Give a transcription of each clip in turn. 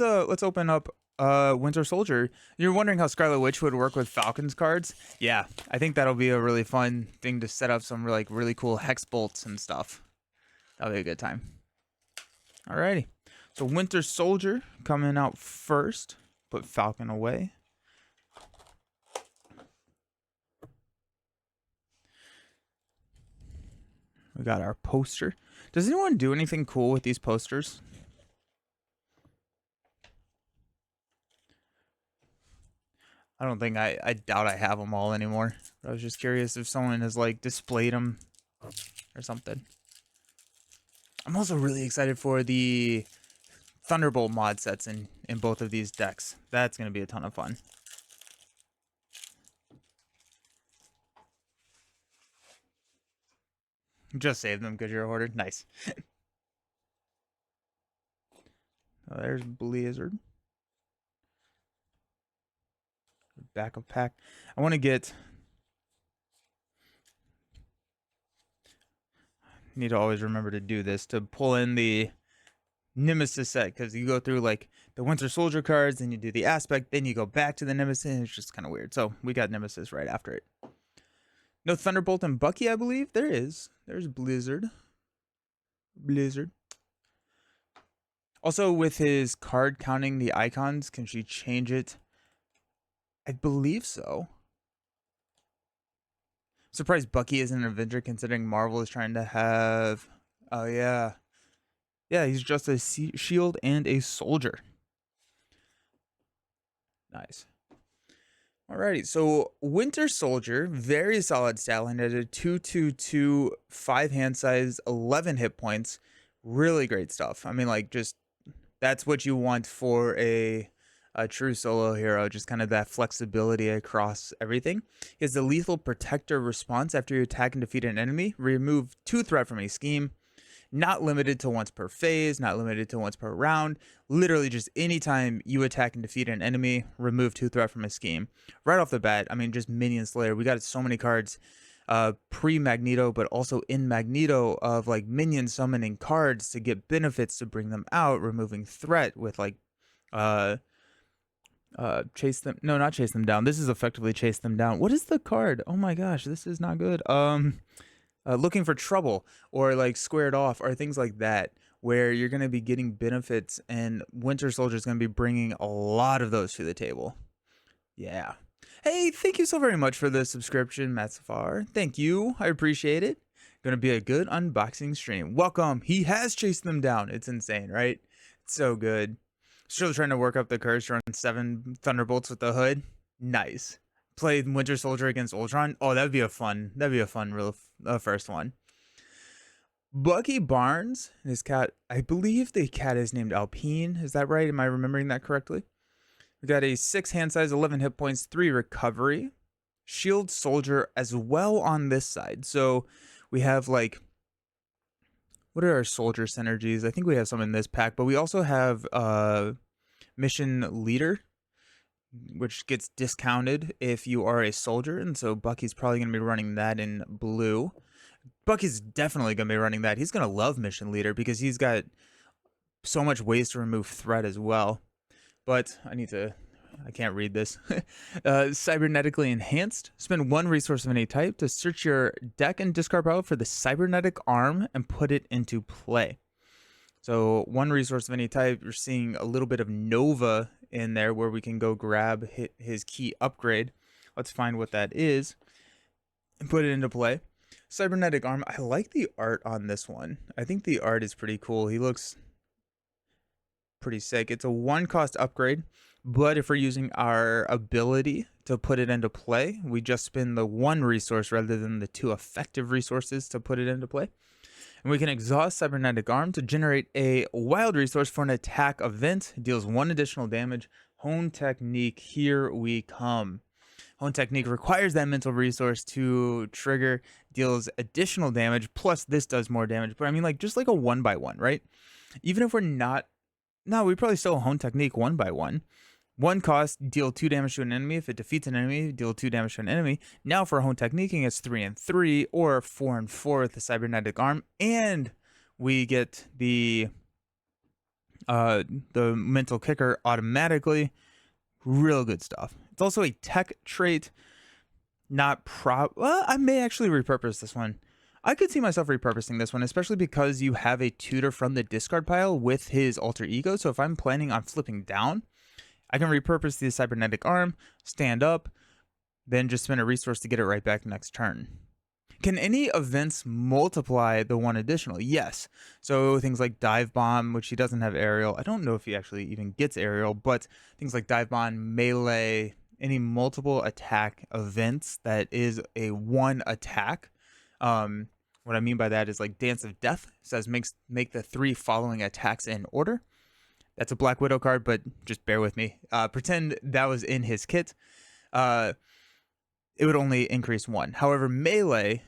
let's open up Winter Soldier. You're wondering how Scarlet Witch would work with Falcon's cards? Yeah, I think that'll be a really fun thing to set up some like really cool hex bolts and stuff. That'll be a good time. Alrighty. So Winter Soldier coming out first. Put Falcon away. We got our poster. Does anyone do anything cool with these posters? I don't think I doubt I have them all anymore. But I was just curious if someone has like displayed them or something. I'm also really excited for the Thunderbolt mod sets in both of these decks. That's going to be a ton of fun. Just save them because you're a hoarder. Nice. Oh, there's Blizzard. Backup pack. I want to get... Need to always remember to do this, to pull in the nemesis set, because you go through like the Winter Soldier cards, then you do the aspect, then you go back to the nemesis. It's just kind of weird. So we got nemesis right after it. No Thunderbolt and Bucky, I believe. There is. There's Blizzard. Also, with his card counting the icons, can she change it? I believe so. Surprised Bucky isn't an Avenger, considering Marvel is trying to have... Oh, yeah. Yeah, he's just a shield and a soldier. Nice. Alrighty, so Winter Soldier, very solid stat line at a 2/2/2, 5 hand size, 11 hit points. Really great stuff. I mean, like, just that's what you want for a true solo hero, just kind of that flexibility across everything. He has the lethal protector response after you attack and defeat an enemy. Remove 2 threat from a scheme. Not limited to once per phase, not limited to once per round. Literally just anytime you attack and defeat an enemy, remove 2 threat from a scheme. Right off the bat, I mean, just Minion Slayer. We got so many cards pre-Magneto, but also in Magneto of like minion summoning cards to get benefits to bring them out, removing threat with like chase them. No, not chase them down. This is effectively chase them down. What is the card? Oh my gosh, this is not good. Looking for trouble or like squared off or things like that, where you're going to be getting benefits, and Winter Soldier is going to be bringing a lot of those to the table. Yeah. Hey, thank you so very much for the subscription, Matt Safar. Thank you. I appreciate it. Going to be a good unboxing stream. Welcome. He has chased them down. It's insane, right? It's so good. Still trying to work up the courage to run 7 Thunderbolts with the hood. Nice. Play Winter Soldier against Ultron. Oh, that'd be a fun real first one. Bucky Barnes, his cat, I believe the cat is named Alpine. Is that right? Am I remembering that correctly? We got a 6 hand size, 11 hit points, 3 recovery. Shield Soldier as well on this side. So we have like, what are our soldier synergies? I think we have some in this pack, but we also have Mission Leader, which gets discounted if you are a soldier, and so Bucky's probably going to be running that in blue. Bucky's definitely going to be running that. He's going to love Mission Leader because he's got so much ways to remove threat as well. But I can't read this. Cybernetically enhanced. Spend 1 resource of any type to search your deck and discard power for the cybernetic arm and put it into play. So 1 resource of any type. You're seeing a little bit of Nova in there where we can go grab his key upgrade. Let's find what that is and put it into play. Cybernetic arm. I like the art on this one. I think the art is pretty cool. He looks pretty sick. It's a 1 cost upgrade, but if we're using our ability to put it into play, we just spend the 1 resource rather than the 2 effective resources to put it into play. And we can exhaust Cybernetic Arm to generate a wild resource for an attack event. It deals 1 additional damage. Hone Technique, here we come. Hone Technique requires that mental resource to trigger, deals additional damage, plus this does more damage. But I mean, like, just like a 1/1, right? Even if we're not... No, we probably still Hone Technique 1/1. 1 cost, deal 2 damage to an enemy. If it defeats an enemy, deal 2 damage to an enemy. Now for Hone Techniquing, it's 3 and 3 or 4 and 4 with the Cybernetic Arm. And we get the the mental kicker automatically. Real good stuff. It's also a tech trait. Not well, I may actually repurpose this one. I could see myself repurposing this one, especially because you have a tutor from the discard pile with his alter ego. So if I'm planning on flipping down, I can repurpose the cybernetic arm, stand up, then just spend a resource to get it right back next turn. Can any events multiply the one additional? Yes. So things like dive bomb, which he doesn't have aerial. I don't know if he actually even gets aerial, but things like dive bomb, melee, any multiple attack events that is a one attack. What I mean by that is like Dance of Death says make the 3 following attacks in order. That's a Black Widow card, but just bear with me. Pretend that was in his kit. It would only increase 1. However, melee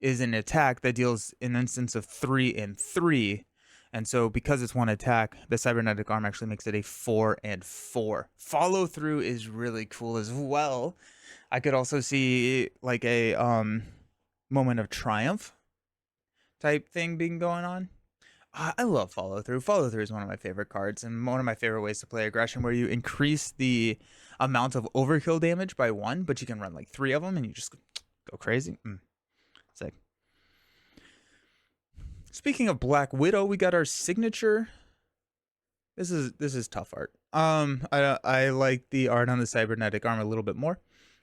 is an attack that deals an instance of 3 and 3. And so because it's one attack, the cybernetic arm actually makes it a 4 and 4. Follow through is really cool as well. I could also see like a moment of triumph type thing being going on. I love follow through. Follow through is one of my favorite cards and one of my favorite ways to play aggression, where you increase the amount of overkill damage by 1, but you can run like 3 of them and you just go crazy. Sick. Speaking of Black Widow, we got our signature. This is tough art. I like the art on the cybernetic arm a little bit more.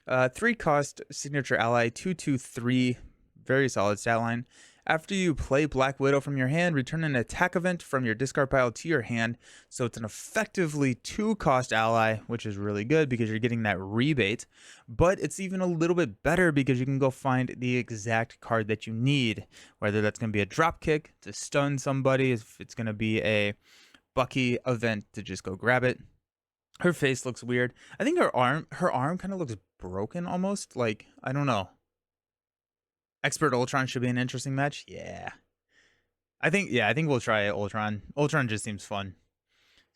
3 cost signature ally, 2/2/3, very solid stat line. After you play Black Widow from your hand, return an attack event from your discard pile to your hand. So it's an effectively 2 cost ally, which is really good because you're getting that rebate. But it's even a little bit better because you can go find the exact card that you need. Whether that's going to be a drop kick to stun somebody, if it's going to be a Bucky event to just go grab it. Her face looks weird. I think her arm kind of looks broken almost. Like, I don't know. Expert Ultron should be an interesting match. Yeah. I think we'll try Ultron. Ultron just seems fun.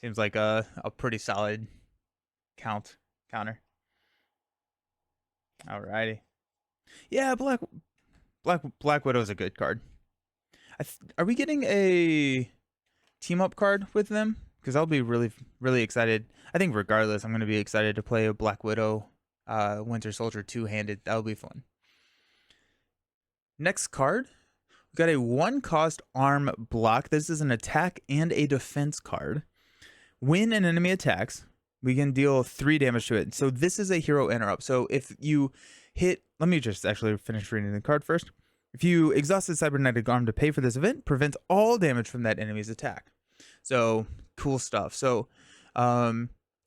Seems like a pretty solid counter. Alrighty. Yeah, Black Widow is a good card. Are we getting a team up card with them? Because I'll be really, really excited. I think regardless, I'm going to be excited to play a Black Widow Winter Soldier 2-handed. That'll be fun. Next card, we got a 1 cost arm block. This is an attack and a defense card. When an enemy attacks, we can deal 3 damage to it. So this is a hero interrupt. So if you hit, let me just actually finish reading the card first. If you exhaust the cybernetic arm to pay for this event, prevent all damage from that enemy's attack. So cool stuff. So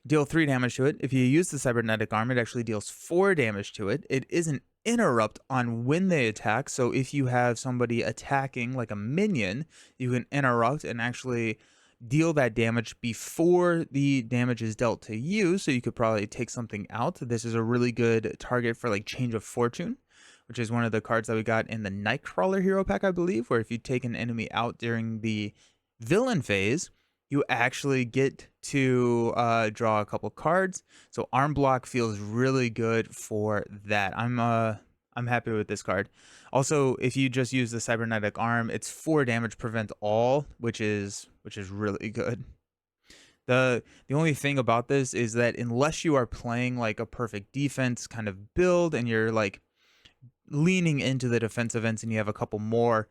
deal 3 damage to it. If you use the cybernetic arm, it actually deals 4 damage to it. It is an interrupt on when they attack. So if you have somebody attacking like a minion, you can interrupt and actually deal that damage before the damage is dealt to you. So you could probably take something out. This is a really good target for like Change of Fortune, which is one of the cards that we got in the Nightcrawler hero pack, I believe, where if you take an enemy out during the villain phase, you actually get to draw a couple cards. So arm block feels really good for that. I'm happy with this card. Also, if you just use the cybernetic arm, it's 4 damage prevent all, which is really good. The only thing about this is that unless you are playing like a perfect defense kind of build and you're like leaning into the defense events and you have a couple more,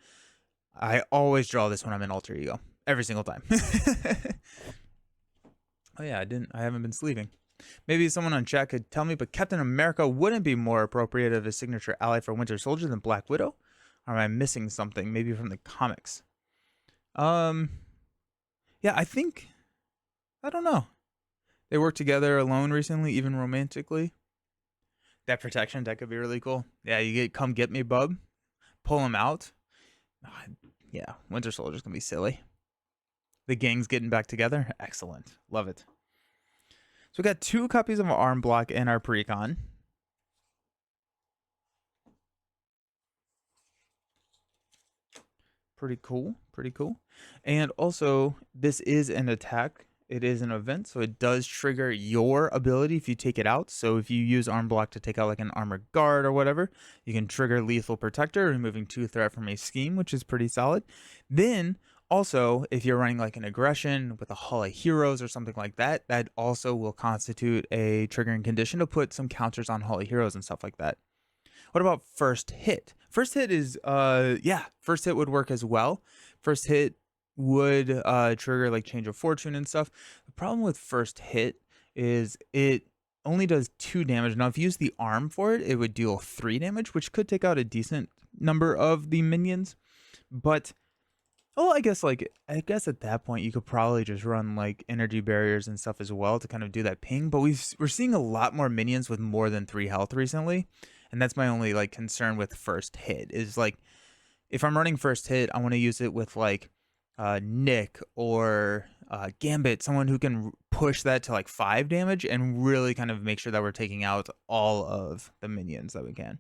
I always draw this when I'm in alter ego. Every single time. Oh yeah, I haven't been sleeping. Maybe someone on chat could tell me, but Captain America wouldn't be more appropriate of a signature ally for Winter Soldier than Black Widow? Or am I missing something? Maybe from the comics. Yeah, I don't know. They worked together alone recently, even romantically. That protection, that could be really cool. Yeah, you get come get me, bub. Pull him out. Yeah, Winter Soldier's gonna be silly. The gang's getting back together. Excellent. Love it. So we got 2 copies of arm block in our precon. Pretty cool. Pretty cool. And also, this is an attack. It is an event, so it does trigger your ability if you take it out. So if you use arm block to take out like an armored guard or whatever, you can trigger lethal protector, removing 2 threat from a scheme, which is pretty solid. Then Also, if you're running like an aggression with a Hall of Heroes or something like that, that also will constitute a triggering condition to put some counters on Hall of Heroes and stuff like that. What about first hit? First hit is yeah, first hit would work as well. First hit would trigger like change of fortune and stuff. The problem with first hit is it only does 2 damage. Now if you use the arm for it, it would deal 3 damage, which could take out a decent number of the minions. But oh, I guess at that point you could probably just run like energy barriers and stuff as well to kind of do that ping. But we're seeing a lot more minions with more than 3 health recently, and that's my only like concern with first hit is like if I'm running first hit, I want to use it with like Nick or Gambit, someone who can push that to like 5 damage and really kind of make sure that we're taking out all of the minions that we can.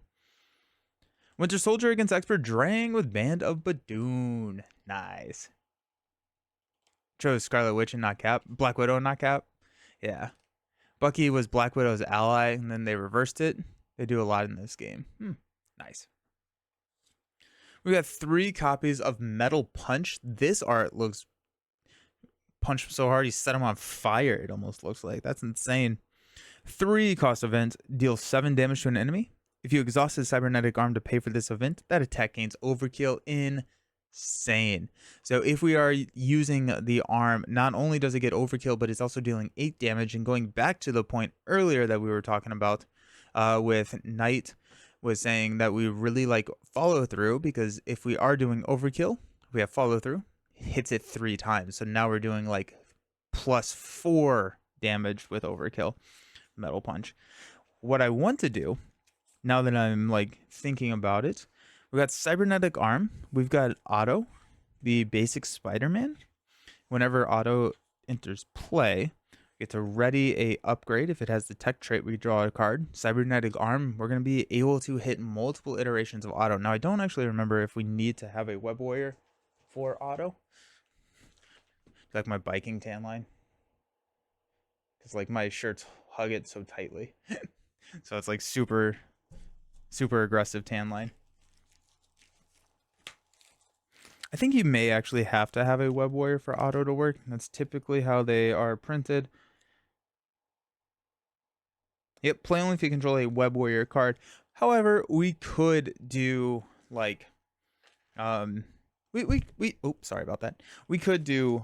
Winter Soldier against Expert Drang with Band of Badoon. Nice. Chose Scarlet Witch and not Cap. Black Widow and not Cap. Yeah. Bucky was Black Widow's ally, and then they reversed it. They do a lot in this game. Nice. We got 3 copies of Metal Punch. This art looks... Punch him so hard he set him on fire, it almost looks like. That's insane. 3 cost event. Deal 7 damage to an enemy. If you exhaust his cybernetic arm to pay for this event, that attack gains overkill. Insane. So if we are using the arm, not only does it get overkill, but it's also dealing 8 damage. And going back to the point earlier that we were talking about with Knight was saying that we really like follow through, because if we are doing overkill, we have follow through, hits it 3 times. So now we're doing like +4 damage with overkill. Metal Punch. What I want to do, now that I'm like thinking about it, we got cybernetic arm. We've got Otto, the basic Spider-Man. Whenever Otto enters play, we get to ready a upgrade. If it has the tech trait, we draw a card. Cybernetic arm, we're going to be able to hit multiple iterations of Otto. Now, I don't actually remember if we need to have a web warrior for Otto. It's like my biking tan line. Because like my shirts hug it so tightly. So it's like super aggressive tan line. I think you may actually have to have a web warrior for Otto to work. That's typically how they are printed. Yep, play only if you control a web warrior card. However, we could do like oops, sorry about that. We could do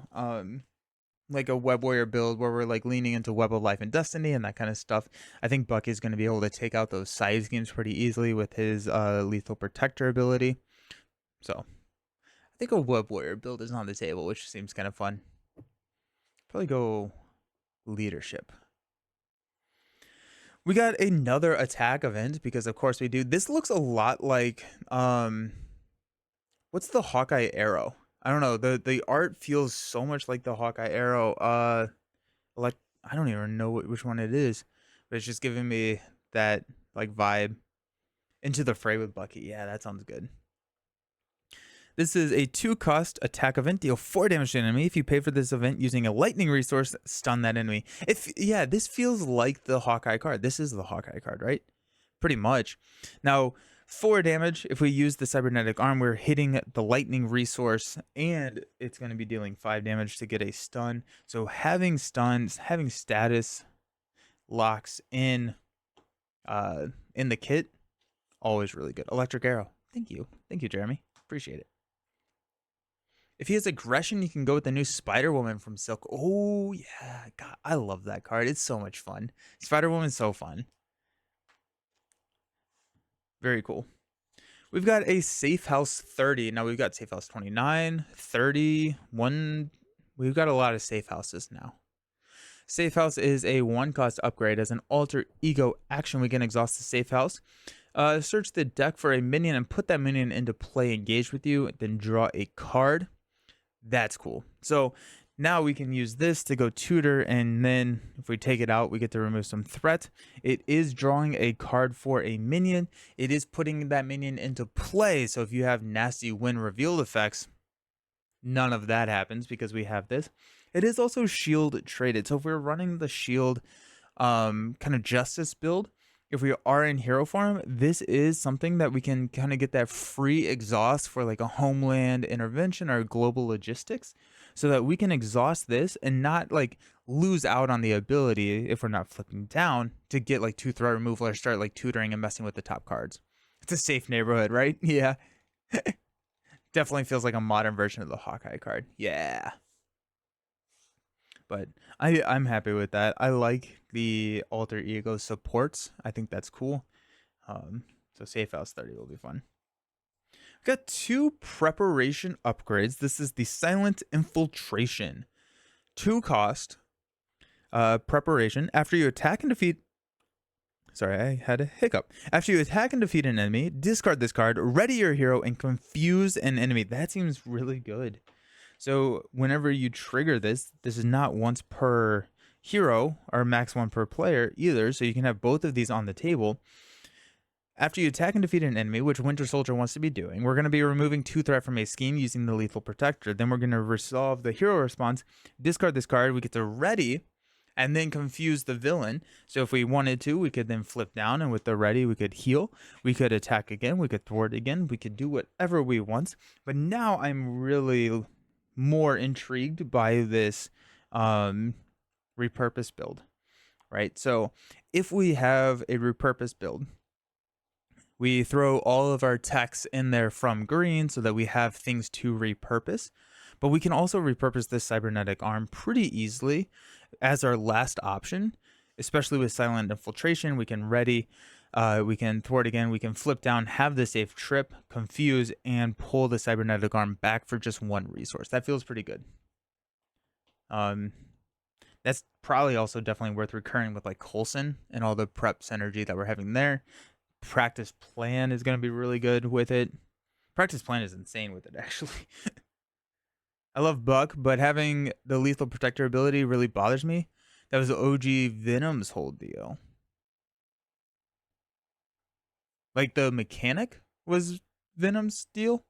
like a web warrior build where we're like leaning into Web of Life and Destiny and that kind of stuff. I think Bucky's going to be able to take out those side schemes pretty easily with his lethal protector ability. So I think a web warrior build is on the table, which seems kind of fun. Probably go leadership. We got another attack event because of course we do. This looks a lot like what's the Hawkeye arrow? I don't know. The art feels so much like the Hawkeye arrow. Like I don't even know which one it is, but it's just giving me that like vibe. Into the fray with Bucky. Yeah, that sounds good. This is a 2-cost attack event. Deal 4 damage to an enemy. If you pay for this event using a lightning resource, stun that enemy. Yeah, this feels like the Hawkeye card. This is the Hawkeye card, right? Pretty much. Now, 4 damage. If we use the cybernetic arm, we're hitting the lightning resource, and it's going to be dealing 5 damage to get a stun. So having stuns, having status locks in the kit, always really good. Electric arrow. Thank you, Jeremy. Appreciate it. If he has aggression, you can go with the new Spider-Woman from Silk. Oh, yeah. God, I love that card. It's so much fun. Spider-Woman's so fun. Very cool. We've got a Safe House 30. Now, we've got Safe House 29, 30, 1. We've got a lot of Safe Houses now. Safe House is a 1-cost upgrade. As an alter ego action, we can exhaust the Safe House. Search the deck for a minion and put that minion into play, engage with you, then draw a card. That's cool. So now we can use this to go tutor, and then if we take it out, we get to remove some threat. It is drawing a card for a minion. It is putting that minion into play. So if you have nasty win revealed effects, none of that happens because we have this. It is also shield traded. So if we're running the shield kind of justice build, if we are in hero form, this is something that we can kind of get that free exhaust for like a homeland intervention or global logistics, so that we can exhaust this and not like lose out on the ability, if we're not flipping down, to get like 2 threat removal or start like tutoring and messing with the top cards. It's a safe neighborhood, right? Yeah. Definitely feels like a modern version of the Hawkeye card. Yeah. But I'm happy with that. I like the alter ego supports. I think that's cool. So Safe House 30 will be fun. We've got 2 preparation upgrades. This is the Silent Infiltration. 2 cost preparation. After you attack and defeat... Sorry, I had a hiccup. After you attack and defeat an enemy, discard this card, ready your hero, and confuse an enemy. That seems really good. So whenever you trigger this, this is not once per hero or max 1 per player either. So you can have both of these on the table. After you attack and defeat an enemy, which Winter Soldier wants to be doing, we're going to be removing 2 threat from a scheme using the Lethal Protector. Then we're going to resolve the hero response, discard this card, we get to ready, and then confuse the villain. So if we wanted to, we could then flip down, and with the ready, we could heal, we could attack again, we could thwart again, we could do whatever we want. But now I'm really more intrigued by this repurpose build, right? So if we have a repurpose build, we throw all of our techs in there from green so that we have things to repurpose. But we can also repurpose this cybernetic arm pretty easily as our last option, especially with Silent Infiltration. We can ready, we can thwart again, we can flip down, have the safe trip, confuse, and pull the cybernetic arm back for just 1 resource. That feels pretty good. That's probably also definitely worth recurring with like Coulson and all the prep synergy that we're having there. Practice Plan is going to be really good with it. Practice Plan is insane with it, actually. I love Buck, but having the Lethal Protector ability really bothers me. That was OG Venom's whole deal. Like, the mechanic was Venom's deal.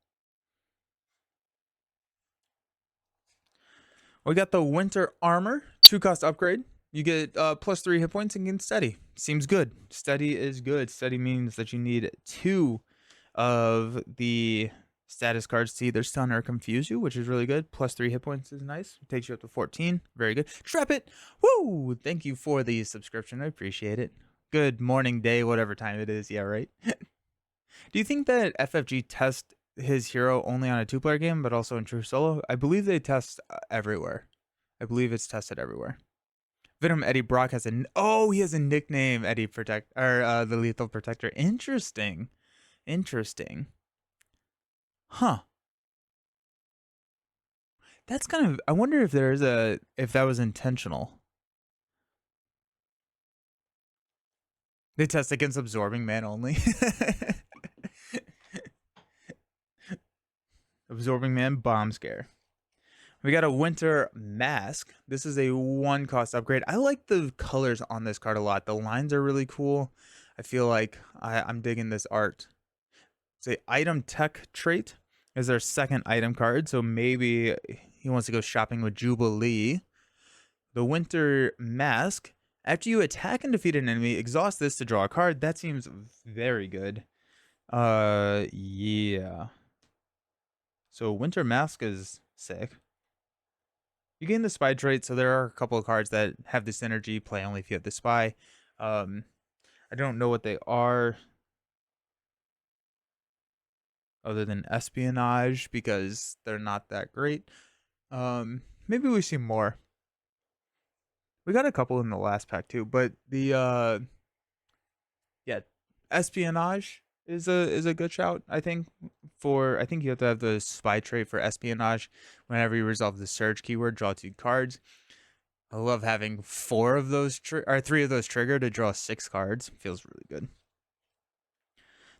We got the Winter Armor, 2 cost upgrade. You get plus 3 hit points and get steady. Seems good. Steady is good. Steady means that you need 2 of the status cards to either stun or confuse you, which is really good. Plus 3 hit points is nice. It takes you up to 14. Very good. Trap it. Woo! Thank you for the subscription. I appreciate it. Good morning, day, whatever time it is. Yeah, right? Do you think that FFG tests his hero only on a 2-player game, but also in true solo? I believe they test everywhere. I believe it's tested everywhere. Venom Eddie Brock has he has a nickname, Eddie Protect, or the Lethal Protector. Interesting. Huh. That's kind of, I wonder if if that was intentional. They test against Absorbing Man only. Absorbing Man Bomb Scare. We got a Winter Mask. This is a 1 cost upgrade. I like the colors on this card a lot. The lines are really cool. I feel like I'm digging this art. It's a item tech trait. Is our 2nd item card, so maybe he wants to go shopping with Jubilee. The Winter Mask. After you attack and defeat an enemy, exhaust this to draw a card. That seems very good. Yeah. So Winter Mask is sick. You gain the spy trait, so there are a couple of cards that have the synergy, play only if you have the spy. I don't know what they are, other than espionage, because they're not that great. Maybe we see more. We got a couple in the last pack too, but the espionage is a good shout, I think. I think you have to have the spy trait for espionage. Whenever you resolve the search keyword, draw 2 cards. I love having 4 of those or 3 of those trigger to draw 6 cards. Feels really good.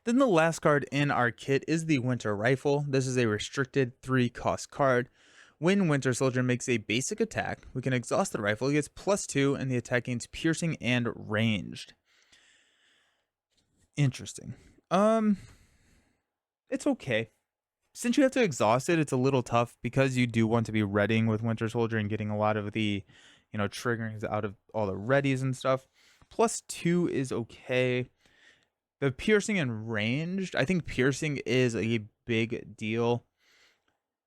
Then the last card in our kit is the Winter Rifle. This is a restricted 3 cost card. When Winter Soldier makes a basic attack, we can exhaust the rifle. He gets +2 and the attack gains piercing and ranged. Interesting. It's okay. Since you have to exhaust it, it's a little tough because you do want to be readying with Winter Soldier and getting a lot of the, triggerings out of all the readies and stuff. +2 is okay. The piercing and ranged, I think piercing is a big deal.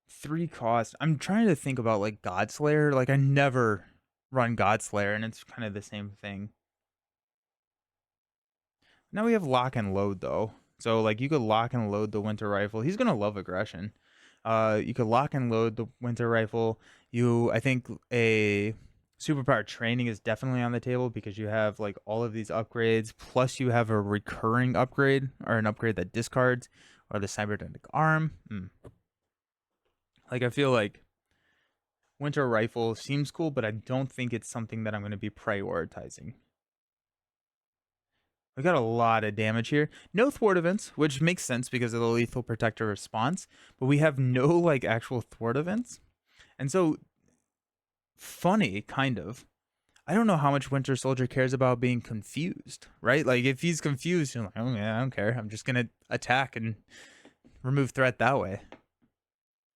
3 cost. I'm trying to think about like Godslayer. Like I never run Godslayer, and it's kind of the same thing. Now we have lock and load though. So like you could lock and load the winter rifle. He's gonna love aggression. You could lock and load the winter rifle. I think a superpower training is definitely on the table because you have like all of these upgrades. Plus you have a recurring upgrade or an upgrade that discards, or the cybernetic arm. Like I feel like winter rifle seems cool, but I don't think it's something that I'm going to be prioritizing. We got a lot of damage here. No thwart events, which makes sense because of the lethal protector response, but we have no like actual thwart events. And so funny, kind of. I don't know how much Winter Soldier cares about being confused, right? Like if he's confused, you're like, oh yeah, I don't care. I'm just gonna attack and remove threat that way.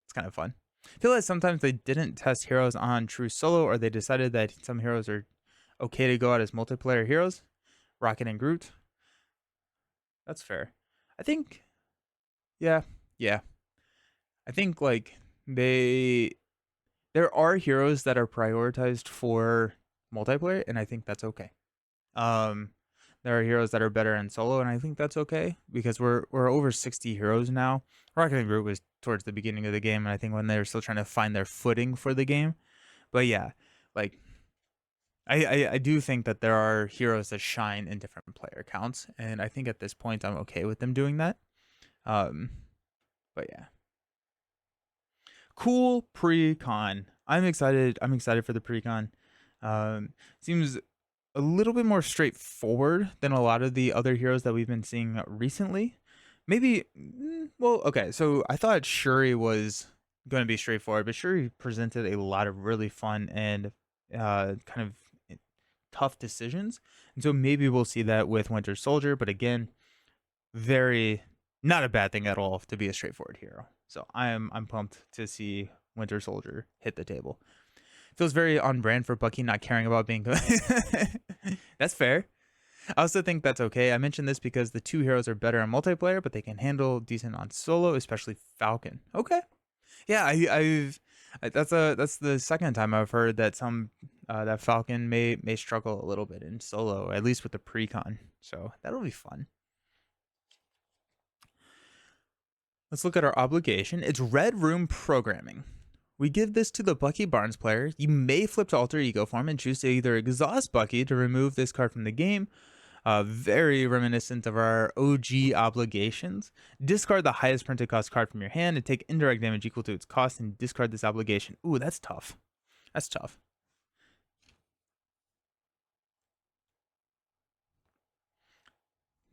It's kind of fun. I feel like sometimes they didn't test heroes on true solo, or they decided that some heroes are okay to go out as multiplayer heroes. Rocket and Groot. That's fair. I think, yeah. I think like there are heroes that are prioritized for multiplayer, and I think that's okay. There are heroes that are better in solo, and I think that's okay because we're over 60 heroes now. Rocket and Groot was towards the beginning of the game, and I think when they were still trying to find their footing for the game. But yeah, like I do think that there are heroes that shine in different player counts, and I think at this point I'm okay with them doing that. But yeah, cool pre-con. I'm excited. I'm excited for the pre-con. Seems a little bit more straightforward than a lot of the other heroes that we've been seeing recently. Maybe, well, okay. So I thought Shuri was going to be straightforward, but Shuri presented a lot of really fun and kind of tough decisions, and so maybe we'll see that with Winter Soldier. But again, very not a bad thing at all to be a straightforward hero. So I'm pumped to see Winter Soldier hit the table. Feels very on brand for Bucky not caring about being good. That's fair. I also think that's okay. I mentioned this because the two heroes are better on multiplayer, but they can handle decent on solo, especially Falcon. Okay. Yeah, I've that's the second time I've heard that that Falcon may struggle a little bit in solo, at least with the pre-con. So that'll be fun. Let's look at our obligation. It's Red Room Programming. We give this to the Bucky Barnes player. You may flip to alter ego form and choose to either exhaust Bucky to remove this card from the game, very reminiscent of our OG obligations. Discard the highest printed cost card from your hand and take indirect damage equal to its cost and discard this obligation. Ooh, that's tough. That's tough.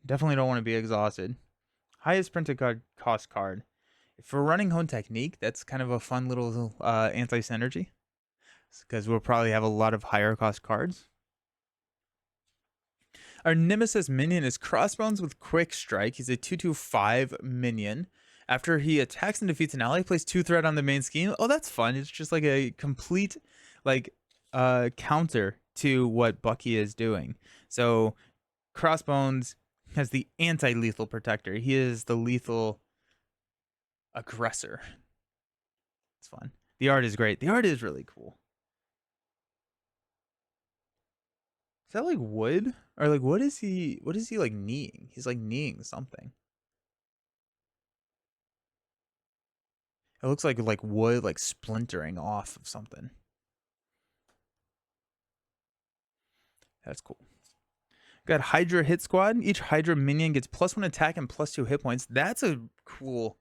Definitely don't want to be exhausted. Highest printed cost card. If we're running Hone Technique, that's kind of a fun little anti-synergy, because we'll probably have a lot of higher cost cards. Our Nemesis minion is Crossbones with Quick Strike. He's a 2/5 minion. After he attacks and defeats an ally, place 2 threat on the main scheme. Oh, that's fun. It's just like a complete like counter to what Bucky is doing. So Crossbones has the anti-lethal protector. He is the lethal aggressor. It's fun. The art is great. The art is really cool. Is that like wood? Or like what is he like kneeing? He's like kneeing something. It looks like wood like splintering off of something. That's cool. Got Hydra Hit Squad. Each Hydra minion gets +1 attack and +2 hit points. That's a cool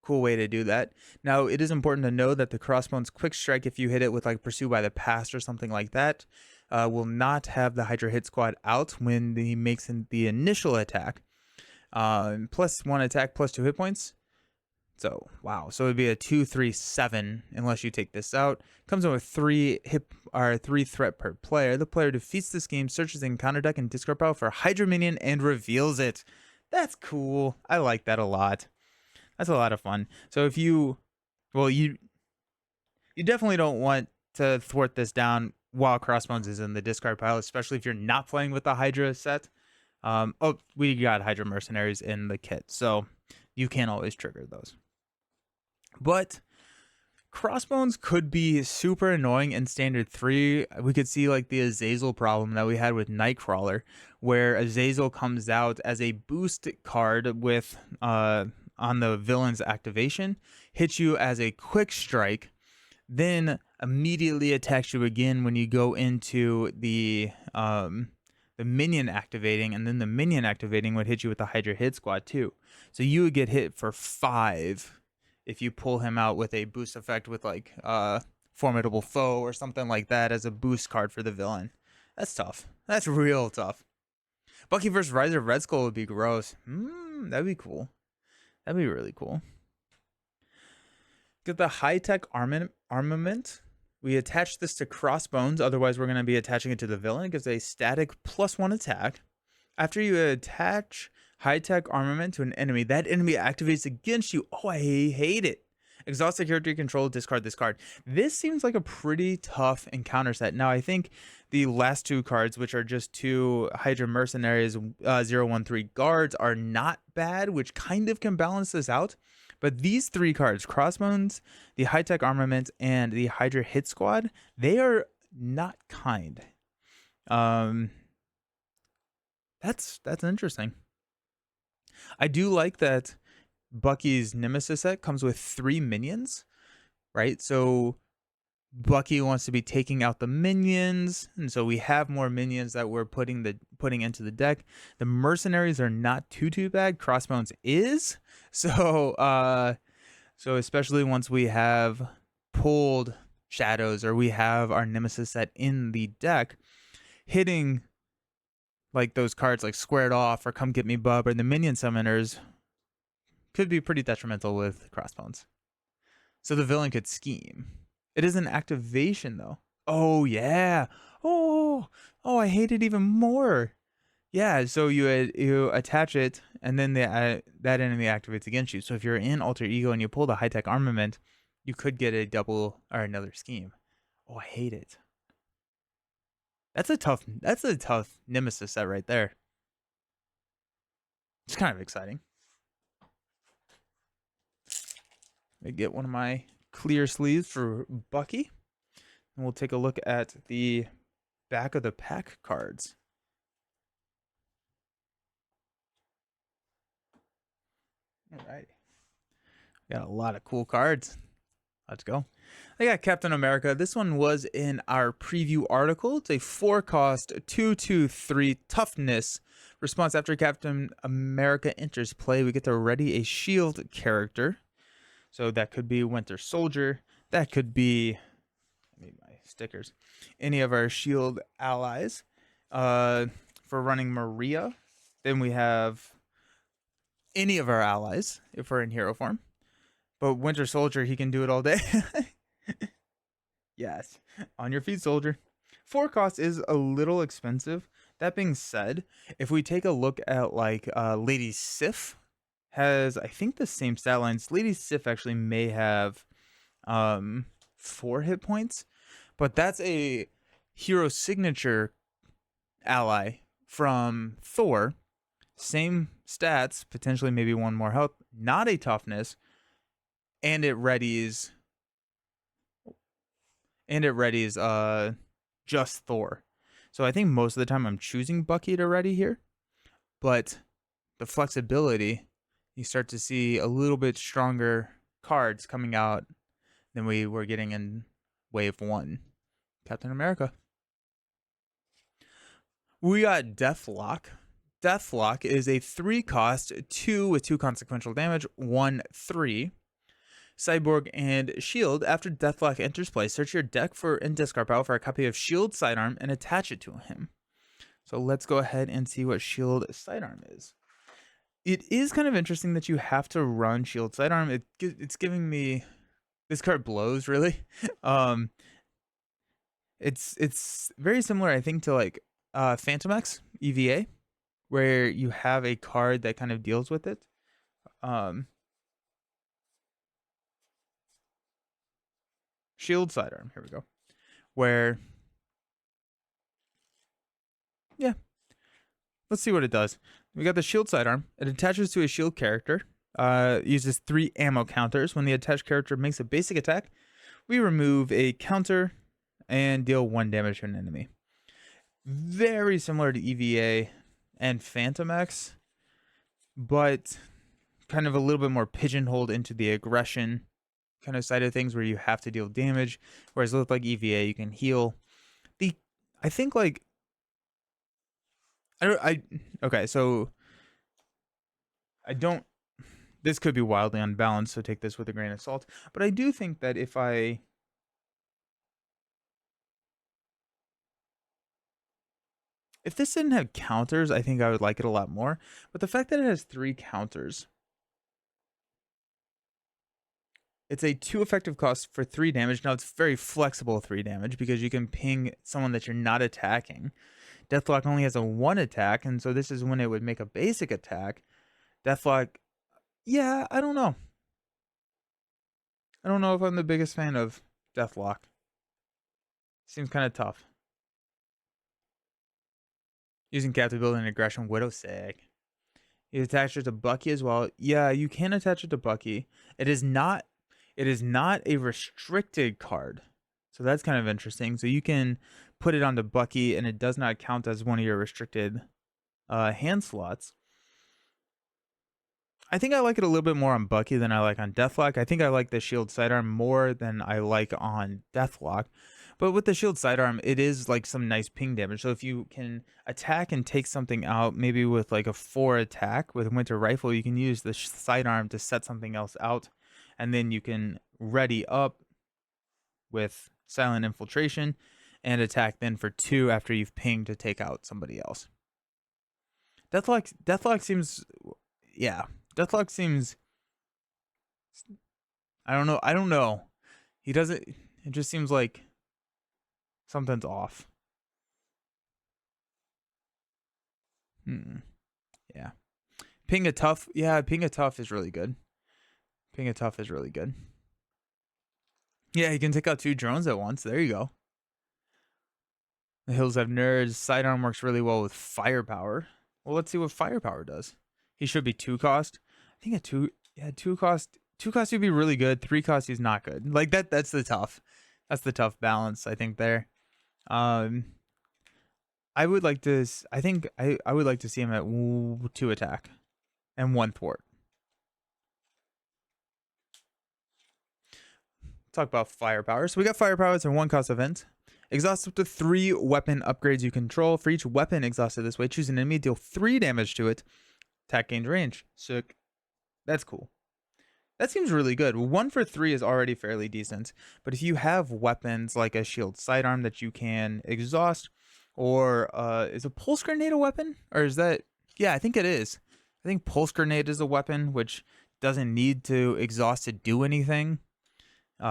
way to do that. Now, it is important to know that the Crossbones Quick Strike, if you hit it with like Pursue by the Past or something like that, will not have the Hydra Hit Squad out when he makes the initial attack. +1 attack, +2 hit points. So, wow. So it'd be a 2/3/7 unless you take this out. Comes in with 3 threat per player. The player defeats this game, searches the encounter deck and discard pile for a Hydra minion and reveals it. That's cool. I like that a lot. That's a lot of fun. So if you definitely don't want to thwart this down while Crossbones is in the discard pile, especially if you're not playing with the Hydra set. Oh, we got Hydra Mercenaries in the kit, so you can't always trigger those. But Crossbones could be super annoying in Standard 3. We could see like the Azazel problem that we had with Nightcrawler, where Azazel comes out as a boost card with on the villain's activation, hits you as a quick strike, then immediately attacks you again when you go into the minion activating, and then the minion activating would hit you with the Hydra hit squad too. So you would get hit for 5 if you pull him out with a boost effect with like formidable foe or something like that as a boost card for the villain. That's tough. That's real tough. Bucky versus Riser of Red Skull would be gross. That'd be cool. That'd be really cool. Get the high-tech armament. We attach this to Crossbones, otherwise we're going to be attaching it to the villain. It gives a static +1 attack. After you attach high-tech armament to an enemy, that enemy activates against you. Oh, I hate it. Exhaust the character you control, discard this card. This seems like a pretty tough encounter set. Now, I think the last 2 cards, which are just 2 Hydra Mercenaries 013 guards, are not bad, which kind of can balance this out. But these 3 cards, Crossbones, the high-tech armament, and the Hydra hit squad, they are not kind. That's interesting. I do like that Bucky's Nemesis set comes with 3 minions, right? So Bucky wants to be taking out the minions, and so we have more minions that we're putting into the deck. The mercenaries are not too bad. Crossbones is. So so especially once we have pulled shadows or we have our nemesis set in the deck, hitting like those cards like Squared Off or Come Get Me Bub or the minion summoners could be pretty detrimental with Crossbones. So the villain could scheme. It is an activation though. Oh yeah. Oh, I hate it even more. Yeah, so you attach it, and then that enemy activates against you. So if you're in Alter Ego and you pull the high-tech armament, you could get a double or another scheme. Oh, I hate it. That's a tough nemesis set right there. It's kind of exciting. I get one of my clear sleeves for Bucky, and we'll take a look at the back of the pack cards. All right. Got a lot of cool cards. Let's go. I got Captain America. This one was in our preview article. It's a 4-cost, 2/2/3 toughness response. After Captain America enters play, we get to ready a shield character. So that could be Winter Soldier. That could be, I need my stickers, any of our shield allies. For running Maria, then we have any of our allies if we're in hero form. But Winter Soldier, he can do it all day. Yes. On your feet, soldier. 4 cost is a little expensive. That being said, if we take a look at like Lady Sif has, I think, the same stat lines. Lady Sif actually may have 4 hit points, but that's a hero signature ally from Thor. Same stats, potentially maybe 1 more health, not a toughness, and it readies just Thor. So I think most of the time I'm choosing Bucky to ready here, but the flexibility, you start to see a little bit stronger cards coming out than we were getting in wave 1. Captain America. We got Deathlock. Deathlock is a 3-cost, 2 with 2 consequential damage, 1/3. Cyborg and Shield. After Deathlock enters play, search your deck and discard pile for a copy of Shield Sidearm and attach it to him. So let's go ahead and see what Shield Sidearm is. It is kind of interesting that you have to run Shield Sidearm. It's giving me, this card blows really. It's very similar, I think, to like Phantom X EVA, where you have a card that kind of deals with it. Shield Sidearm, here we go, where let's see what it does. We got the shield sidearm. It attaches to a shield character. Uses 3 ammo counters. When the attached character makes a basic attack, we remove a counter and deal 1 damage to an enemy. Very similar to EVA and Phantom X, but kind of a little bit more pigeonholed into the aggression kind of side of things where you have to deal damage, whereas with like EVA you can heal. I think like okay, so I don't, this could be wildly unbalanced, so take this with a grain of salt, but I do think that if this didn't have counters, I think I would like it a lot more. But the fact that it has 3 counters, it's a 2 effective cost for 3 damage. Now it's very flexible 3 damage because you can ping someone that you're not attacking. Deathlock only has a 1 attack, and so this is when it would make a basic attack. Deathlock, yeah, I don't know. I don't know if I'm the biggest fan of Deathlock. Seems kind of tough. Using captive building and aggression, Widow sick. You attach it to Bucky as well. Yeah, you can attach it to Bucky. It is not a restricted card. So that's kind of interesting. So you can put it onto Bucky and it does not count as one of your restricted hand slots. I think I like it a little bit more on Bucky than I like on Deathlock. I think I like the shield sidearm more than I like on Deathlock. But with the shield sidearm, it is like some nice ping damage. So if you can attack and take something out, maybe with like a 4 attack with Winter Rifle, you can use the sidearm to set something else out. And then you can ready up with Silent Infiltration and attack then for 2 after you've pinged to take out somebody else. Deathlock seems, yeah. Deathlock seems, I don't know. He doesn't, it just seems like something's off. Yeah. Ping a tough. Yeah, ping a tough is really good. Ping a tough is really good. Yeah, you can take out 2 drones at once. There you go. The Hills Have Nerds. Sidearm works really well with firepower. Well, let's see what firepower does. He should be 2 cost. I think a 2 cost. 2 cost would be really good. 3 cost he's not good. Like that's the tough. That's the tough balance, I think, there. I would like to. I think I would like to see him at 2 attack and 1 thwart. Talk about firepower. So we got firepower. It's a 1 cost event. Exhaust up to 3 weapon upgrades you control. For each weapon exhausted this way, choose an enemy, deal 3 damage to it. Attack gains range. Sick. That's cool. That seems really good. 1 for 3 is already fairly decent. But if you have weapons like a shield sidearm that you can exhaust, or is a pulse grenade a weapon? Or is that, yeah, I think it is. I think pulse grenade is a weapon which doesn't need to exhaust to do anything. It's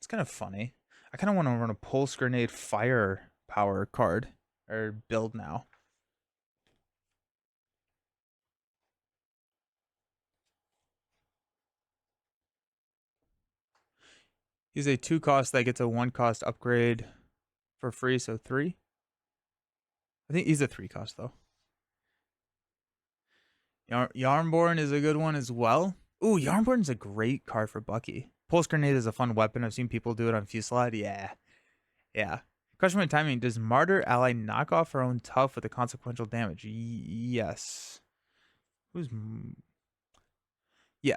kind of funny. I kind of want to run a pulse grenade firepower card or build now. He's a 2 cost that gets a 1 cost upgrade for free, so 3. I think he's a 3 cost though. Yarnborn is a good one as well. Ooh, Yarnborn's a great card for Bucky. Pulse grenade is a fun weapon. I've seen people do it on Fusillade. Yeah. Question my timing. Does Martyr ally knock off her own tough with a consequential damage? Yes. Who's... Yeah.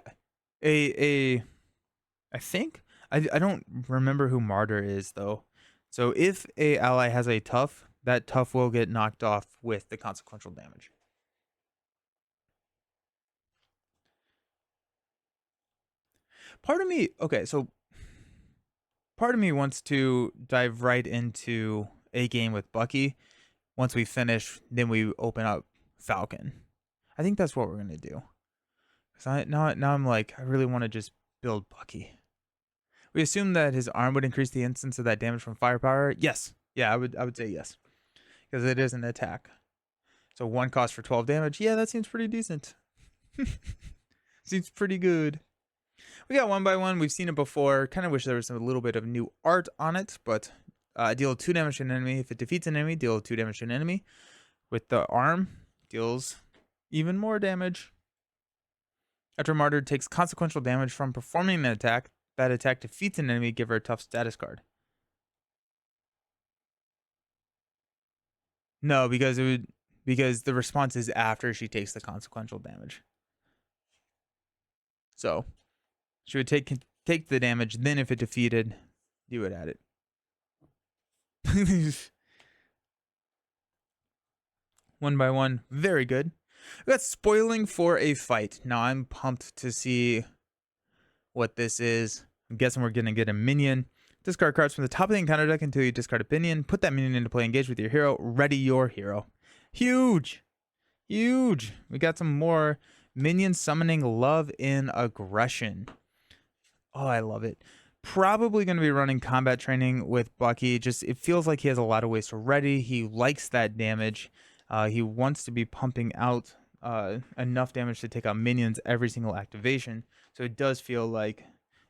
I think... I don't remember who Martyr is, though. So if a ally has a tough, that tough will get knocked off with the consequential damage. Part of me... Okay, so... Part of me wants to dive right into a game with Bucky. Once we finish, then we open up Falcon. I think that's what we're going to do. Now I'm like, I really want to just build Bucky. We assume that his arm would increase the instance of that damage from firepower. Yes. Yeah, I would say yes. Because it is an attack. So 1 cost for 12 damage. Yeah, that seems pretty decent. Seems pretty good. We got 1 by 1. We've seen it before. Kind of wish there was a little bit of new art on it, but deal 2 damage to an enemy. If it defeats an enemy, deal 2 damage to an enemy. With the arm, deals even more damage. After martyred, takes consequential damage from performing an attack. That attack defeats an enemy, give her a tough status card. No, because the response is after she takes the consequential damage. So she would take the damage, then if it defeated, you would add it. One by one, very good. We got spoiling for a fight. Now I'm pumped to see what this is. I'm guessing we're gonna get a minion. Discard cards from the top of the encounter deck until you discard a minion. Put that minion into play. Engage with your hero. Ready your hero. Huge. Huge. We got some more minions summoning love in aggression. Oh, I love it. Probably going to be running combat training with Bucky. Just it feels like he has a lot of ways to ready. He likes that damage. He wants to be pumping out enough damage to take out minions every single activation. So it does feel like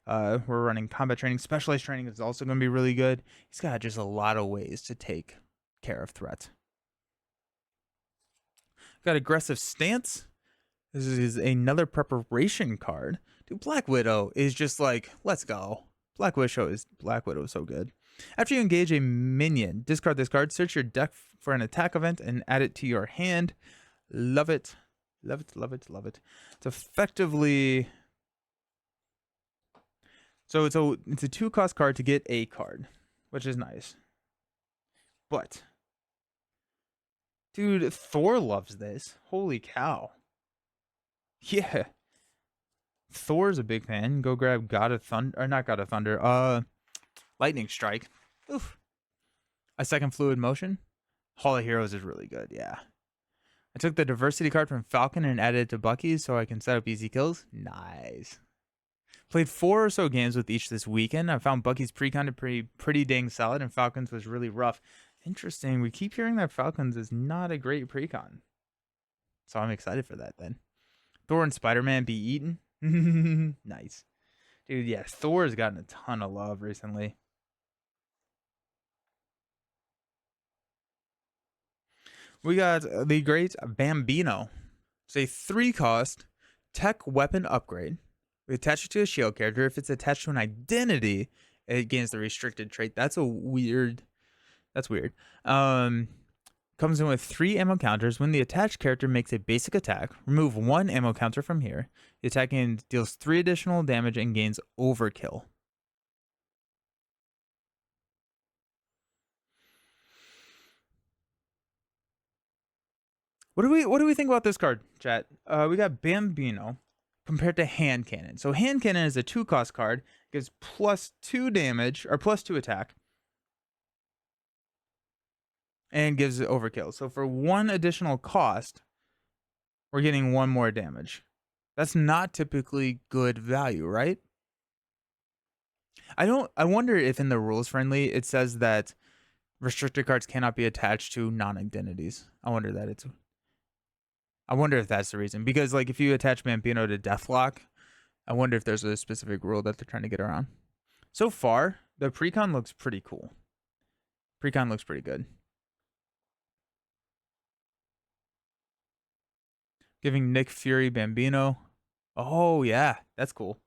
we're running combat training. Specialized training is also going to be really good. He's got just a lot of ways to take care of threats. Got aggressive stance. This is another preparation card. Dude, Black Widow is just like, let's go. Black Widow is so good. After you engage a minion, discard this card, search your deck for an attack event, and add it to your hand. Love it. Love it, love it, love it. It's effectively... So it's a 2-cost card to get a card, which is nice. But... dude, Thor loves this. Holy cow. Yeah. Thor's a big fan. Go grab God of Thunder, or not God of Thunder, Lightning Strike. Oof. A second fluid motion. Hall of Heroes is really good, yeah. I took the diversity card from Falcon and added it to Bucky so I can set up easy kills. Nice. Played 4 or so games with each this weekend. I found Bucky's precon to pretty dang solid, and Falcon's was really rough. Interesting. We keep hearing that Falcon's is not a great precon. So I'm excited for that then. Thor and Spider-Man be eaten. Nice. Dude, yeah, Thor has gotten a ton of love recently. We got the great Bambino. It's a 3-cost tech weapon upgrade. We attach it to a shield character. If it's attached to an identity, it gains the restricted trait. That's weird. Comes in with 3 ammo counters. When the attached character makes a basic attack, remove 1 ammo counter from here. The attacking deals 3 additional damage and gains overkill. What do we think about this card, chat? We got Bambino compared to Hand Cannon. So Hand Cannon is a 2-cost card, gives +2 damage or +2 attack. And gives it overkill. So for 1 additional cost, we're getting 1 more damage. That's not typically good value, right? I wonder if in the rules friendly it says that restricted cards cannot be attached to non-identities. I wonder if that's the reason. Because like if you attach Bambino to Deathlock, I wonder if there's a specific rule that they're trying to get around. So far, the precon looks pretty cool. Precon looks pretty good. Giving Nick Fury Bambino. Oh, yeah. That's cool.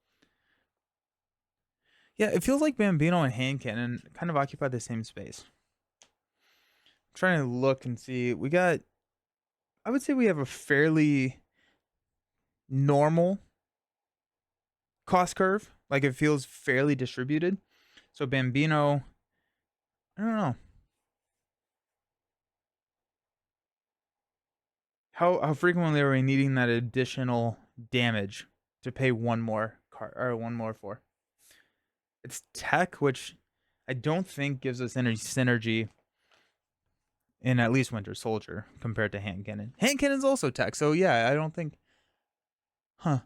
Yeah, it feels like Bambino and Hand Cannon kind of occupy the same space. I'm trying to look and see. I would say we have a fairly normal cost curve. Like it feels fairly distributed. So Bambino, I don't know. How frequently are we needing that additional damage to pay 1 more card or 1 more for? It's tech, which I don't think gives us any synergy in at least Winter Soldier compared to Hand Cannon. Hand Cannon's also tech, so yeah, I don't think. Huh.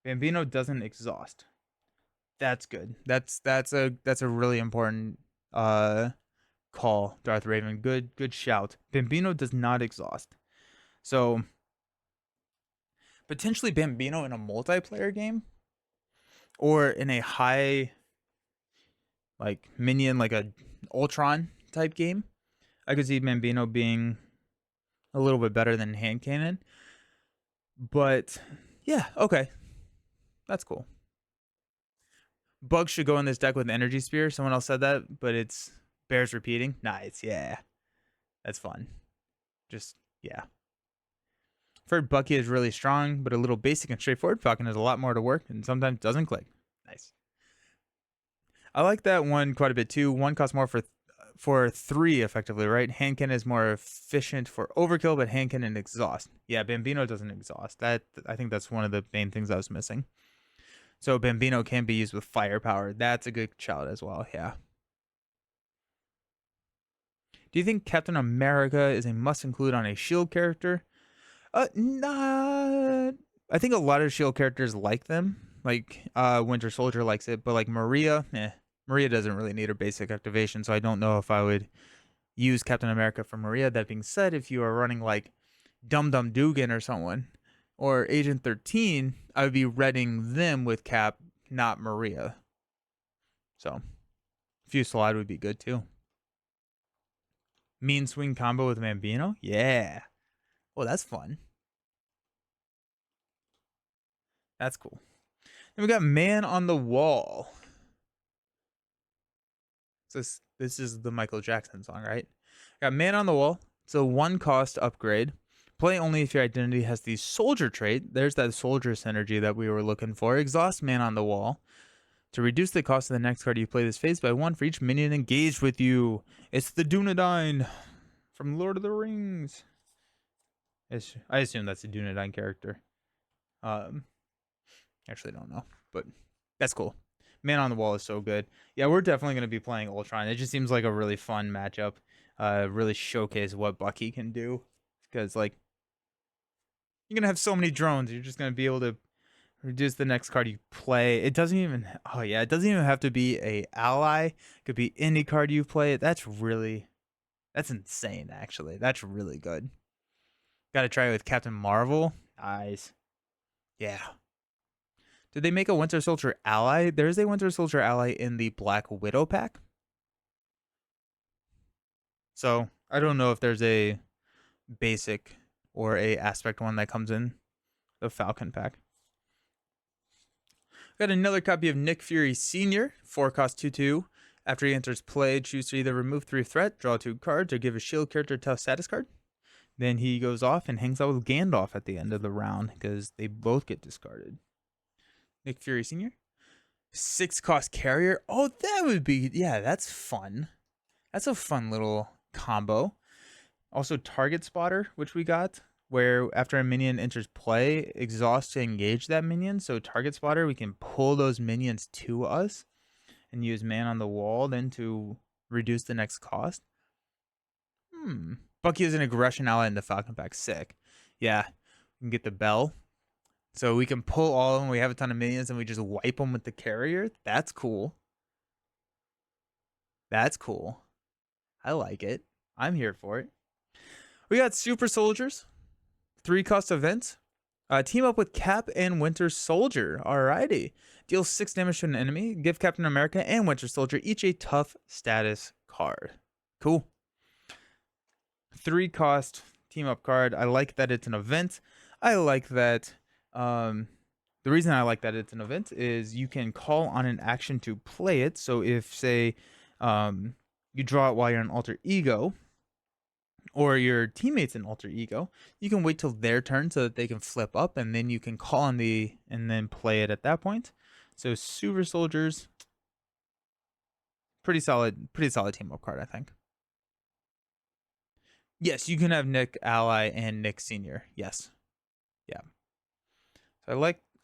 Bambino doesn't exhaust. That's good. That's a really important call, Darth Raven. Good shout. Bambino does not exhaust. So potentially Bambino in a multiplayer game or in a high like minion, like a Ultron type game. I could see Bambino being a little bit better than hand cannon. But yeah, okay. That's cool. Bugs should go in this deck with Energy Spear. Someone else said that, but it's bears repeating. Nice, yeah. That's fun. Just, yeah. I've heard Bucky is really strong, but a little basic and straightforward. Falcon has a lot more to work and sometimes doesn't click. Nice. I like that one quite a bit too. One costs more for 3 effectively, right? Hand cannon is more efficient for overkill, but hand cannon exhaust. Yeah, Bambino doesn't exhaust. That I think that's one of the main things I was missing. So Bambino can be used with firepower. That's a good shout as well, yeah. Do you think Captain America is a must include on a Shield character? Nah. I think a lot of Shield characters like them. Like Winter Soldier likes it, but like Maria, Maria doesn't really need her basic activation, so I don't know if I would use Captain America for Maria. That being said, if you are running like Dum Dum Dugan or someone, or Agent 13, I would be reading them with Cap, not Maria. So, Fusillade would be good too. Mean swing combo with Bambino? Yeah. Well, that's fun. That's cool. Then we got Man on the Wall. This is the Michael Jackson song, right? Got Man on the Wall. It's a 1 cost upgrade. Play only if your identity has the soldier trait. There's that soldier synergy that we were looking for. Exhaust Man on the Wall. To reduce the cost of the next card you play this phase by 1 for each minion engaged with you. It's the Dunedain from Lord of the Rings. I assume that's a Dunedain character. Actually don't know, but that's cool. Man on the Wall is so good. Yeah, we're definitely going to be playing Ultron. It just seems like a really fun matchup. Really showcase what Bucky can do. Because, like, you're going to have so many drones. You're just going to be able to reduce the next card you play. It doesn't even... Oh, yeah. It doesn't even have to be a ally. It could be any card you play. That's insane, actually. That's really good. Got to try it with Captain Marvel. Nice. Yeah. Did they make a Winter Soldier ally? There's a Winter Soldier ally in the Black Widow pack. So, I don't know if there's a basic or a aspect one that comes in the Falcon pack. Got another copy of Nick Fury Sr., 4 cost 2/2. After he enters play, choose to either remove 3 threat, draw 2 cards, or give a shield character a tough status card. Then he goes off and hangs out with Gandalf at the end of the round because they both get discarded. Nick Fury Sr. 6 cost carrier. Oh, that would be... Yeah, that's fun. That's a fun little combo. Also, Target Spotter, which we got, where after a minion enters play, exhaust to engage that minion. So Target Spotter, we can pull those minions to us and use Man on the Wall then to reduce the next cost. Bucky is an aggression ally in the Falcon pack. Sick. Yeah, we can get the bell. So we can pull all of them. We have a ton of minions and we just wipe them with the carrier. That's cool. That's cool. I like it. I'm here for it. We got Super Soldiers. 3 cost events. Team up with Cap and Winter Soldier. Alrighty. Deal 6 damage to an enemy. Give Captain America and Winter Soldier each a tough status card. Cool. 3 cost team up card. I like that it's an event. I like that... the reason I like that it's an event is you can call on an action to play it. So if, say, you draw it while you're in Alter Ego, or your teammate's in Alter Ego, you can wait till their turn so that they can flip up, and then you can call on and then play it at that point. So Super Soldiers, pretty solid team up card, I think. Yes, you can have Nick Ally and Nick Senior. Yes. Yeah. So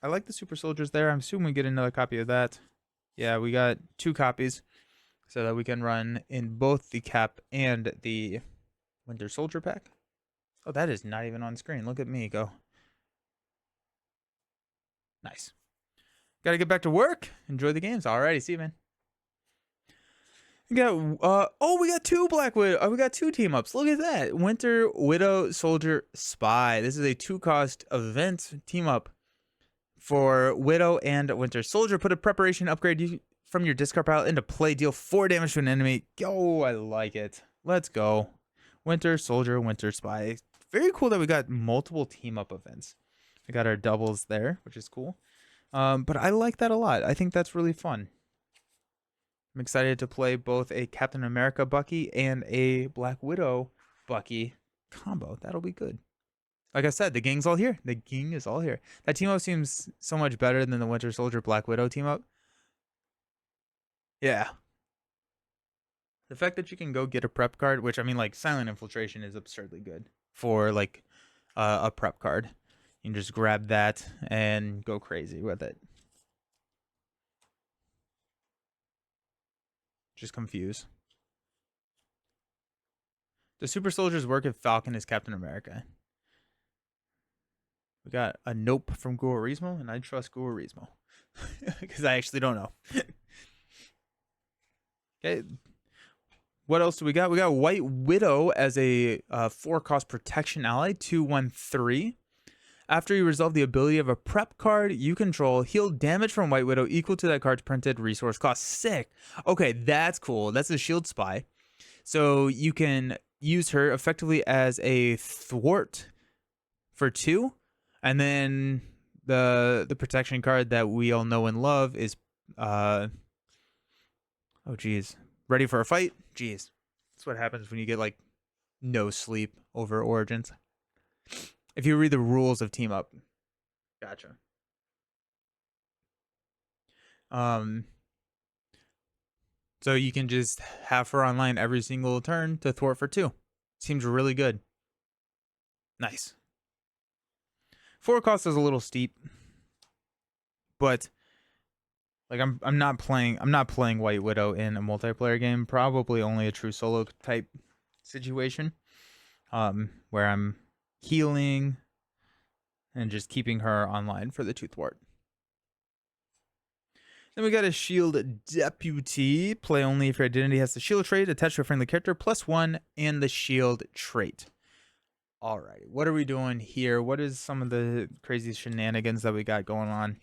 I like the Super Soldiers there. I'm assuming we get another copy of that. Yeah, we got 2 copies so that we can run in both the Cap and the Winter Soldier pack. Oh, that is not even on screen. Look at me go. Nice. Gotta get back to work. Enjoy the games. Alrighty, see you, man. We got we got 2 Black Widow. We got 2 team ups. Look at that. Winter Widow Soldier Spy. This is a 2 cost event team up for Widow and Winter Soldier. Put a preparation upgrade from your discard pile into play. Deal 4 damage to an enemy. Oh, I like it. Let's go. Winter Soldier, Winter Spy. Very cool that we got multiple team up events. We got our doubles there, which is cool. But I like that a lot. I think that's really fun. I'm excited to play both a Captain America Bucky and a Black Widow Bucky combo. That'll be good. Like I said, the gang's all here. The gang is all here. That team up seems so much better than the Winter Soldier Black Widow team up. Yeah. The fact that you can go get a prep card, which I mean, like Silent Infiltration is absurdly good for like a prep card. You can just grab that and go crazy with it. Just confuse. The Super Soldiers work if Falcon is Captain America. We got a nope from Guarismo, and I trust Guarismo. Because I actually don't know. Okay. What else do we got? We got White Widow as a 4-cost protection ally, 2/1/3. After you resolve the ability of a prep card you control, heal damage from White Widow equal to that card's printed resource cost. Sick. Okay, that's cool. That's a shield spy. So you can use her effectively as a thwart for 2. And then the protection card that we all know and love is oh geez. Ready for a fight? Jeez. That's what happens when you get like no sleep over Origins. If you read the rules of team up. Gotcha. So you can just have her online every single turn to thwart for 2. Seems really good. Nice. 4 cost is a little steep. But like I'm not playing White Widow in a multiplayer game. Probably only a true solo type situation. Where I'm healing and just keeping her online for the 2 thwart. Then we got a shield deputy. Play only if your identity has the shield trait attached to a friendly character, +1, and the shield trait. Alright, what are we doing here? What is some of the crazy shenanigans that we got going on?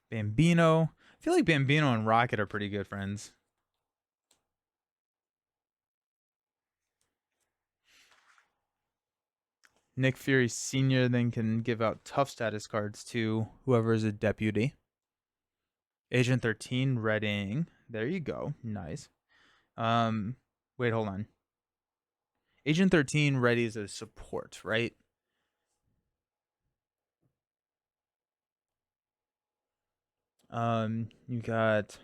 Bambino. I feel like Bambino and Rocket are pretty good friends. Nick Fury Sr. then can give out tough status cards to whoever is a deputy. Agent 13 Redding. There you go. Nice. Wait, hold on. Agent 13 Ready is a support, right? You got...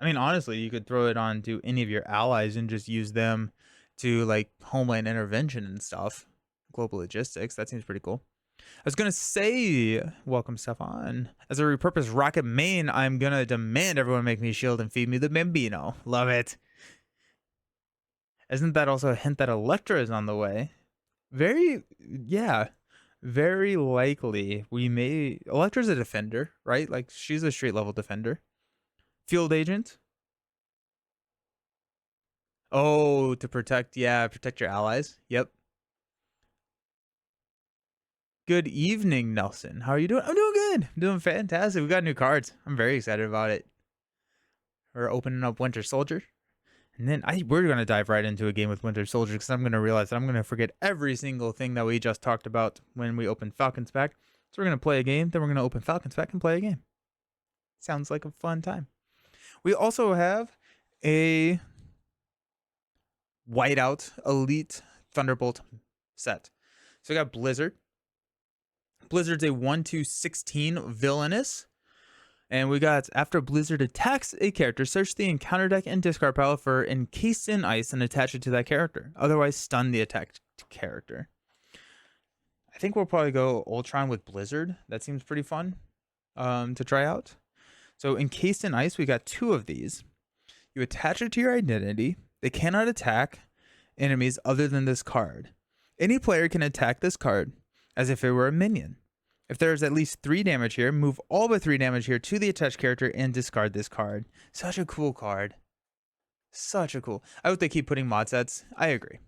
I mean, honestly, you could throw it on to any of your allies and just use them to like homeland intervention and stuff. Global logistics. That seems pretty cool. I was going to say, welcome Stefan. As a repurposed rocket main, I'm going to demand everyone make me a shield and feed me the Bambino. Love it. Isn't that also a hint that Elektra is on the way? Very likely we may... Elektra's a defender, right? Like, she's a straight level defender. Field agent. Oh, to protect your allies. Yep. Good evening, Nelson. How are you doing? I'm doing good. I'm doing fantastic. We got new cards. I'm very excited about it. We're opening up Winter Soldier. And then we're going to dive right into a game with Winter Soldier because I'm going to realize that I'm going to forget every single thing that we just talked about when we opened Falcon's Pack. So we're going to play a game, then we're going to open Falcon's Pack and play a game. Sounds like a fun time. We also have a Whiteout Elite Thunderbolt set. So we got Blizzard. Blizzard's a 1/16 villainous. And we got, after Blizzard attacks a character, search the encounter deck and discard pile for encased in ice and attach it to that character. Otherwise, stun the attacked character. I think we'll probably go Ultron with Blizzard. That seems pretty fun to try out. So encased in ice, we got 2 of these. You attach it to your identity. They cannot attack enemies other than this card. Any player can attack this card as if it were a minion. If there is at least 3 damage here, move all but 3 damage here to the attached character and discard this card. Such a cool card. Such a cool. I hope they keep putting mod sets. I agree.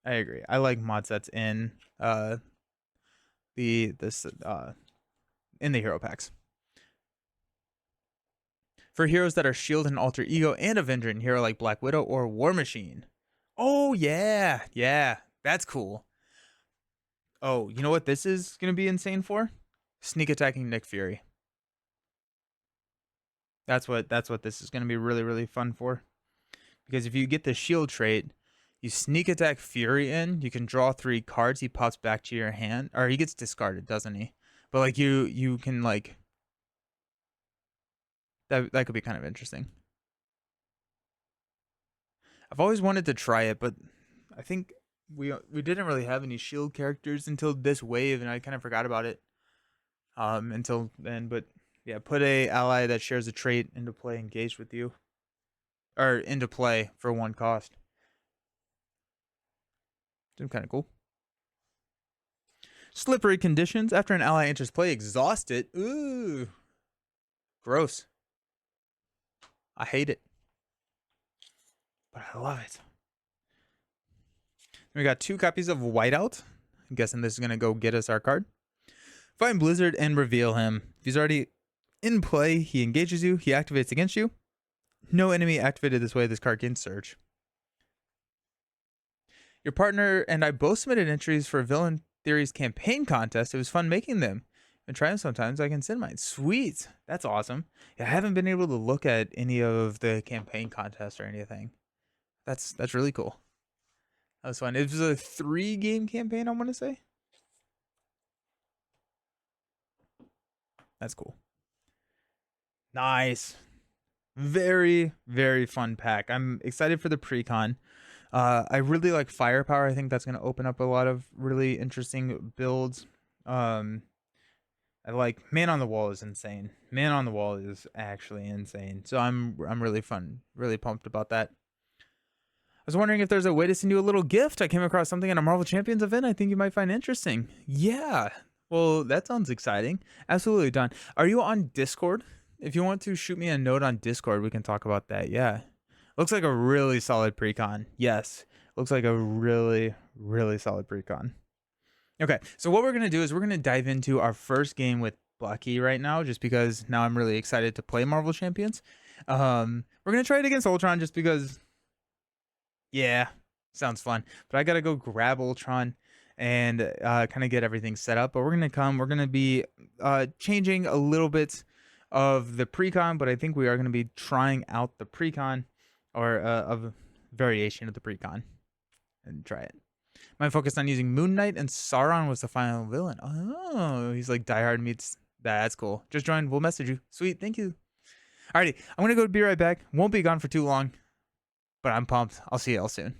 I agree. I like mod sets in this in the hero packs. For heroes that are Shield and Alter Ego and Avenger in hero like Black Widow or War Machine. Oh yeah, yeah, that's cool. Oh, you know what this is gonna be insane for? Sneak attacking Nick Fury. That's what this is gonna be really fun for. Because if you get the shield trait, you sneak attack Fury in, you can draw 3 cards, he pops back to your hand, or he gets discarded, doesn't he? But like you can like that could be kind of interesting. I've always wanted to try it, but I think we didn't really have any shield characters until this wave, and I kind of forgot about it until then. But yeah, put a ally that shares a trait into play engaged with you, or into play for 1 cost. Seems kind of cool. Slippery conditions. After an ally enters play, exhaust it. Ooh, gross. I hate it, but I love it. We got 2 copies of Whiteout. I'm guessing this is gonna go get us our card. Find Blizzard and reveal him. If he's already in play, he engages you. He activates against you. No enemy activated this way. This card can search. Your partner and I both submitted entries for Villain Theory's campaign contest. It was fun making them. And try them sometimes. I can send mine. Sweet. That's awesome. Yeah, I haven't been able to look at any of the campaign contests or anything. That's really cool. That was fun. It was a 3-game campaign, I want to say. That's cool. Nice. Very fun pack. I'm excited for the pre-con. I really like Firepower. I think that's going to open up a lot of really interesting builds. I like Man on the Wall is insane. Man on the Wall is actually insane. So I'm really pumped about that. I was wondering if there's a way to send you a little gift. I came across something at a Marvel Champions event I think you might find interesting. Yeah. Well, that sounds exciting. Absolutely, Don. Are you on Discord? If you want to shoot me a note on Discord, we can talk about that. Yeah. Looks like a really solid pre-con. Yes. Looks like a really solid pre-con. Okay, so what we're going to do is we're going to dive into our first game with Bucky right now, just because now I'm really excited to play Marvel Champions. We're going to try it against Ultron just because, yeah, sounds fun. But I got to go grab Ultron and kind of get everything set up. But we're going to be changing a little bit of the pre-con, but I think we are going to be trying out the pre-con or a variation of the pre-con and try it. Mine focused on using Moon Knight, and Sauron was the final villain. Oh, he's like Die Hard meets. That's cool. Just join. We'll message you. Sweet. Thank you. Alrighty. I'm going to go be right back. Won't be gone for too long, but I'm pumped. I'll see y'all soon.